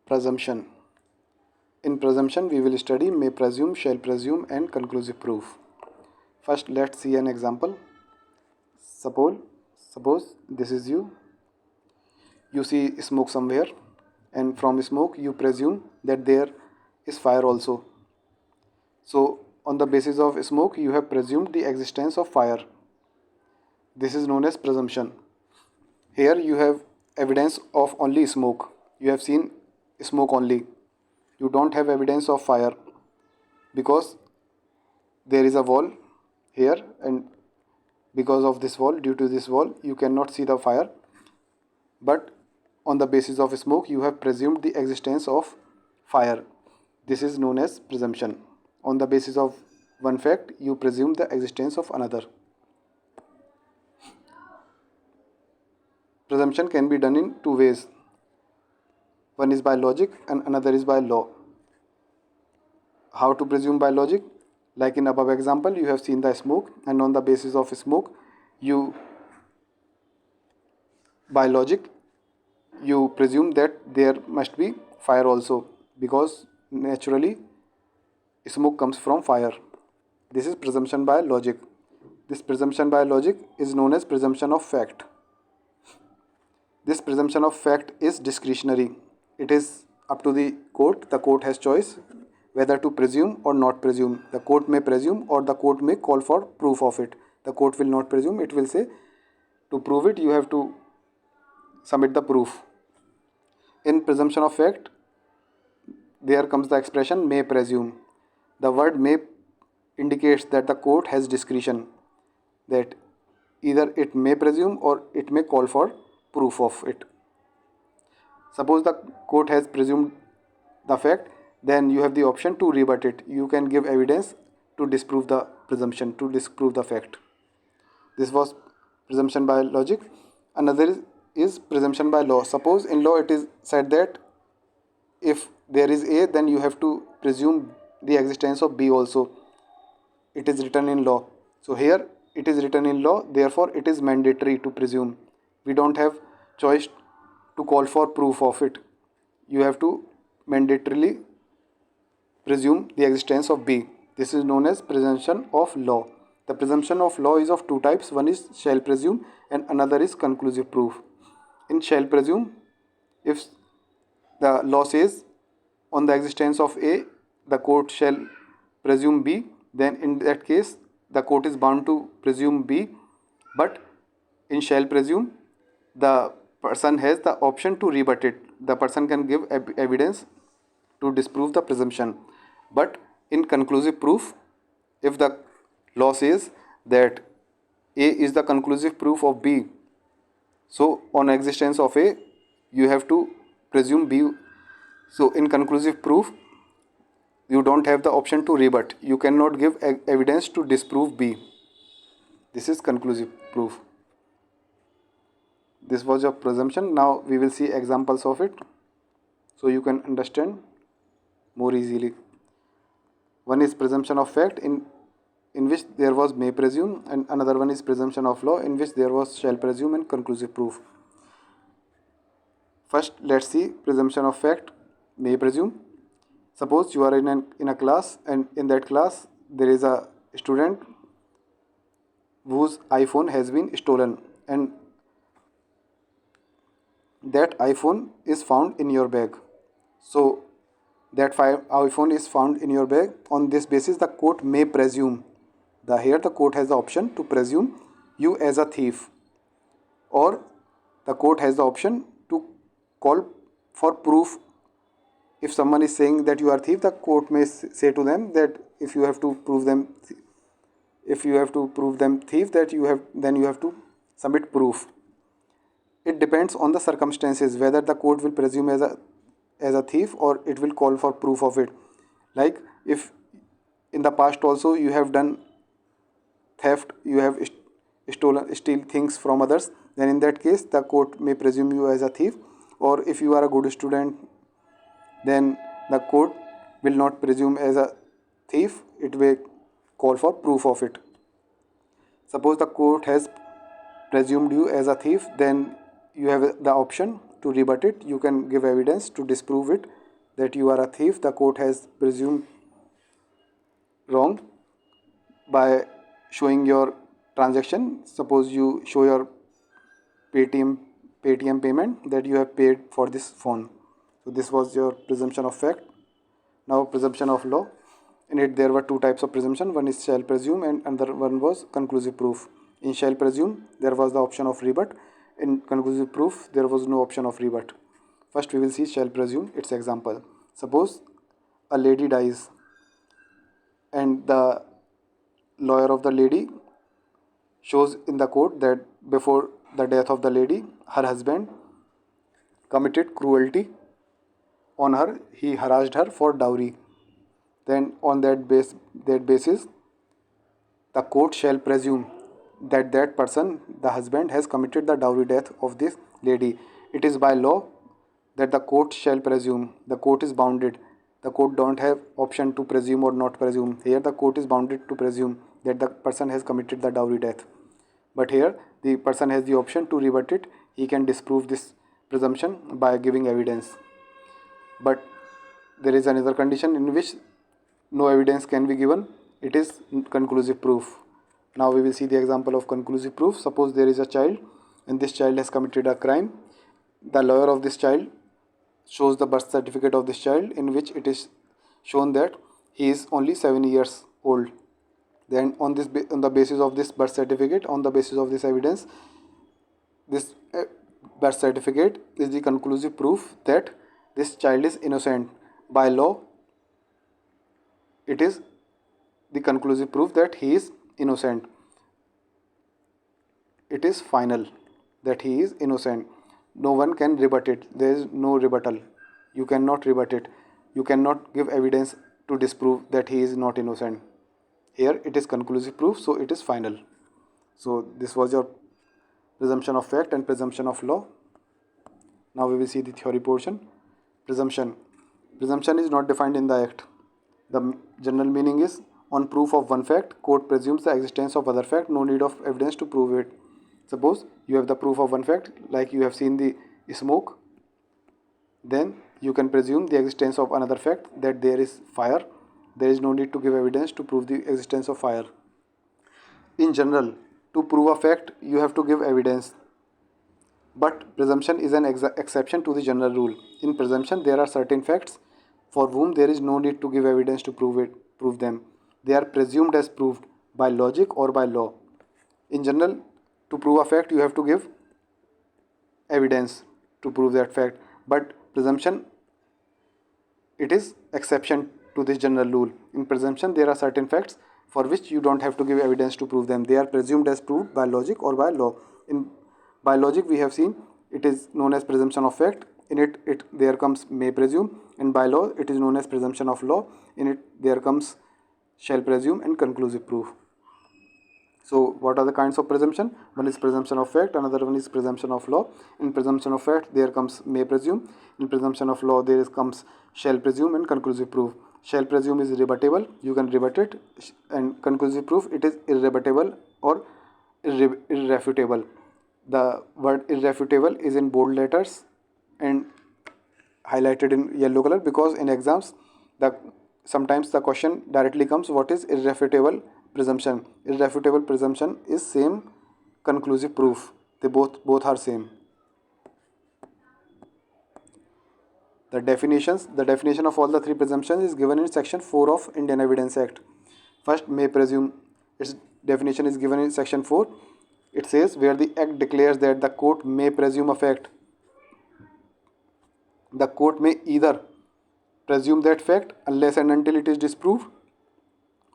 Presumption. In presumption, we will study may presume, shall presume, and conclusive proof. First, let's see an example. Suppose, suppose this is you. You see smoke somewhere, and from smoke you presume that there is fire also. So, on the basis of smoke, you have presumed the existence of fire. This is known as presumption. Here you have evidence of only smoke. You have seen smoke only. You don't have evidence of fire because there is a wall here, and because of this wall, due to this wall, you cannot see the fire. But on the basis of smoke, you have presumed the existence of fire. This is known as presumption. On the basis of one fact, you presume the existence of another. Presumption can be done in two ways. One is by logic and another is by law. How to presume by logic? Like in above example, you have seen the smoke, and on the basis of smoke, by logic, you presume that there must be fire also, because naturally smoke comes from fire. This is presumption by logic. This presumption by logic is known as presumption of fact. This presumption of fact is discretionary. It is up to the court. The court has choice whether to presume or not presume. The court may presume or the court may call for proof of it. The court will not presume. It will say to prove it you have to submit the proof. In presumption of fact, there comes the expression may presume. The word may indicates that the court has discretion, that either it may presume or it may call for proof of it. Suppose the court has presumed the fact, then you have the option to rebut it. You can give evidence to disprove the presumption, to disprove the fact. This was presumption by logic. Another is presumption by law. Suppose in law it is said that if there is A, then you have to presume the existence of B also. It is written in law. So here it is written in law, therefore it is mandatory to presume. We don't have choice to call for proof of it. You have to mandatorily presume the existence of B. This is known as presumption of law. The presumption of law is of two types. One is shall presume and another is conclusive proof. In shall presume, if the law says on the existence of A, the court shall presume B, then in that case the court is bound to presume B. But in shall presume, the person has the option to rebut it. The person can give evidence to disprove the presumption. But in conclusive proof, if the law says that A is the conclusive proof of B, so on existence of A, you have to presume B. So in conclusive proof, you don't have the option to rebut. You cannot give evidence to disprove B. This is conclusive proof. This was your presumption. Now we will see examples of it so you can understand more easily. One is presumption of fact in which there was may presume, and another one is presumption of law in which there was shall presume and conclusive proof. First, let's see presumption of fact, may presume. Suppose you are in a class, and in that class there is a student whose iPhone has been stolen, and that iPhone is found in your bag. So that iPhone is found in your bag. On this basis, the court may presume. Here the court has the option to presume you as a thief, or the court has the option to call for proof. If someone is saying that you are thief, the court may say to them that if you have to prove them thief, then you have to submit proof. It depends on the circumstances whether the court will presume as a thief or it will call for proof of it. Like if in the past also you have done theft, you have steal things from others, then in that case the court may presume you as a thief. Or if you are a good student, then the court will not presume as a thief, it will call for proof of it. Suppose the court has presumed you as a thief, then you have the option to rebut it. You can give evidence to disprove it, that you are a thief. The court has presumed wrong by showing your transaction. Suppose you show your Paytm Paytm payment that you have paid for this phone. So this was your presumption of fact. Now presumption of law. In it there were two types of presumption. One is shall presume and another one was conclusive proof. In shall presume there was the option of rebut. In conclusive proof there was no option of rebut. First we will see shall presume, its example. Suppose a lady dies and the lawyer of the lady shows in the court that before the death of the lady, her husband committed cruelty on her. He harassed her for dowry. Then on that basis, the court shall presume that that person, the husband, has committed the dowry death of this lady. It is by law that the court shall presume. The court is bounded. The court don't have option to presume or not presume. Here the court is bounded to presume that the person has committed the dowry death. But here the person has the option to rebut it. He can disprove this presumption by giving evidence. But there is another condition in which no evidence can be given. It is conclusive proof. Now we will see the example of conclusive proof. Suppose there is a child and this child has committed a crime. The lawyer of this child shows the birth certificate of this child in which it is shown that he is only 7 years old. Then on the basis of this birth certificate, on the basis of this evidence, this birth certificate is the conclusive proof that this child is innocent. By law, it is the conclusive proof that he is innocent. It is final that he is innocent. No one can rebut it. There is no rebuttal. You cannot rebut it. You cannot give evidence to disprove that he is not innocent. Here it is conclusive proof, so it is final. So this was your presumption of fact and presumption of law. Now we will see the theory portion. Presumption. Presumption is not defined in the act. The general meaning is, on proof of one fact, court presumes the existence of other fact. No need of evidence to prove it. Suppose you have the proof of one fact, like you have seen the smoke. Then you can presume the existence of another fact, that there is fire. There is no need to give evidence to prove the existence of fire. In general, to prove a fact, you have to give evidence. But presumption is an exception to the general rule. In presumption, there are certain facts for whom there is no need to give evidence to prove them. They are presumed as proved by logic or by law. In general, to prove a fact, you have to give evidence to prove that fact. But presumption, it is exception to this general rule. In presumption, there are certain facts for which you don't have to give evidence to prove them. They are presumed as proved by logic or by law. By logic, we have seen it is known as presumption of fact. In it there comes may presume, and by law it is known as presumption of law. In it there comes shall presume and conclusive proof. So what are the kinds of presumption? One is presumption of fact, another one is presumption of law. In presumption of fact there comes may presume. In presumption of law there comes shall presume and conclusive proof. Shall presume is rebuttable, you can rebut it, and conclusive proof, it is irrebuttable or irrefutable. The word irrefutable is in bold letters and highlighted in yellow color, because in exams sometimes the question directly comes, what is irrefutable presumption? Irrefutable presumption is same conclusive proof. They both are same. The definition of all the three presumptions is given in section 4 of Indian Evidence Act. First, may presume. Its definition is given in section 4. It says, where the act declares that the court may presume a fact, the court may either presume that fact unless and until it is disproved,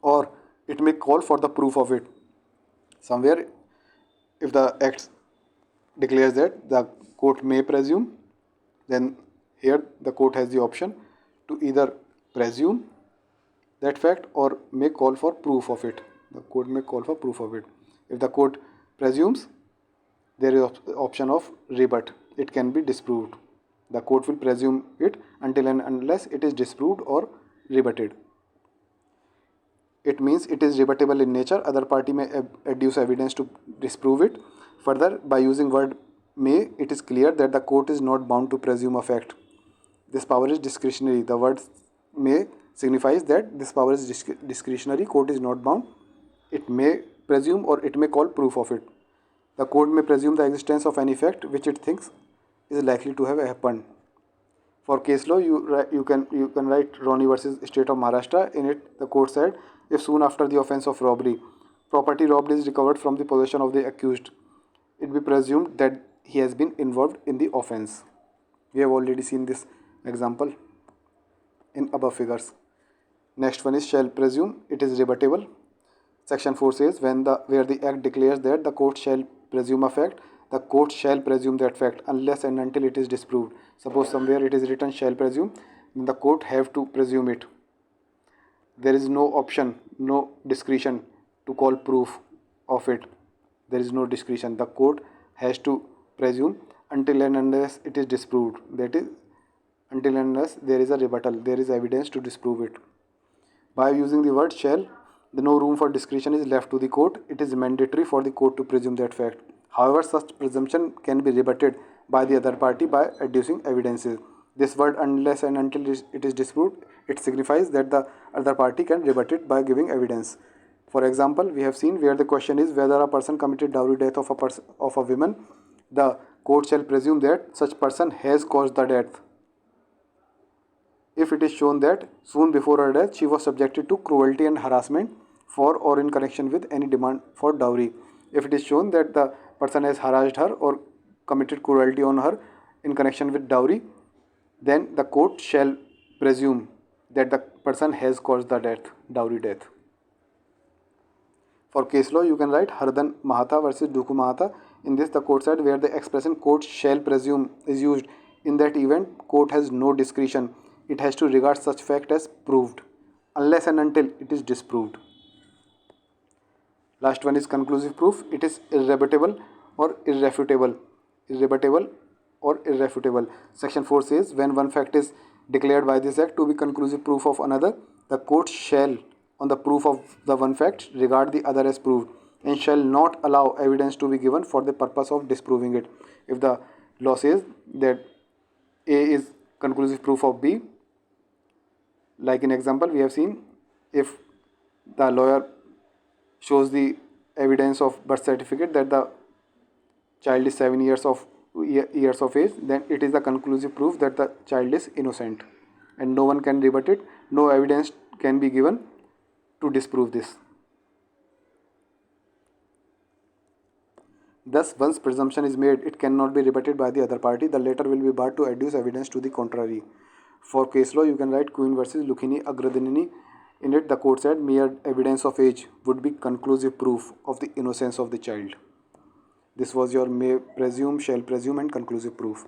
or it may call for the proof of it. Somewhere, if the act declares that the court may presume, then here the court has the option to either presume that fact or may call for proof of it. The court may call for proof of it. If the court presumes, there is option of rebut. It can be disproved. The court will presume it until and unless it is disproved or rebutted. It means it is rebuttable in nature. Other party may adduce evidence to disprove it. Further, by using word may, it is clear that the court is not bound to presume a fact. This power is discretionary. The word may signifies that this power is discretionary. Court is not bound. It may presume or it may call proof of it. The court may presume the existence of any fact which it thinks is likely to have happened. For case law, you can write Ronnie versus State of Maharashtra. In it, the court said, if soon after the offence of robbery, property robbed is recovered from the possession of the accused, it be presumed that he has been involved in the offence. We have already seen this example in above figures. Next one is shall presume. It is rebuttable. Section 4 says where the act declares that the court shall presume a fact, the court shall presume that fact unless and until it is disproved. Suppose somewhere it is written shall presume, then the court have to presume it. There is no option, no discretion to call proof of it. There is no discretion. The court has to presume until and unless it is disproved. That is, until and unless there is a rebuttal, there is evidence to disprove it. By using the word shall, no room for discretion is left to the court. It is mandatory for the court to presume that fact. However, such presumption can be rebutted by the other party by adducing evidences. This word unless and until it is disproved, it signifies that the other party can rebut it by giving evidence. For example, we have seen where the question is whether a person committed dowry death of a woman, the court shall presume that such person has caused the death. If it is shown that soon before her death she was subjected to cruelty and harassment for or in connection with any demand for dowry. If it is shown that the person has harassed her or committed cruelty on her in connection with dowry, then the court shall presume that the person has caused the death, dowry death. For case law, you can write Hardan Mahata versus Duku Mahata. In this, the court said where the expression court shall presume is used, in that event, court has no discretion. It has to regard such fact as proved, unless and until it is disproved. Last one is conclusive proof. It is irrebuttable or irrefutable. Irrebuttable or irrefutable. Section 4 says when one fact is declared by this act to be conclusive proof of another, the court shall, on the proof of the one fact, regard the other as proved and shall not allow evidence to be given for the purpose of disproving it. If the law says that A is conclusive proof of B, like in example we have seen, if the lawyer shows the evidence of birth certificate that the child is 7 years of age, then it is the conclusive proof that the child is innocent and no one can rebut it. No evidence can be given to disprove this. Thus, once presumption is made, it cannot be rebutted by the other party. The latter will be barred to adduce evidence to the contrary. For case law, you can write Queen versus Lukhini Agradinini. In it, the court said mere evidence of age would be conclusive proof of the innocence of the child. This was your may presume, shall presume and conclusive proof.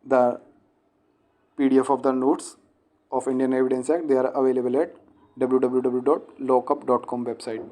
The PDF of the notes of Indian Evidence Act, they are available at www.lockup.com website.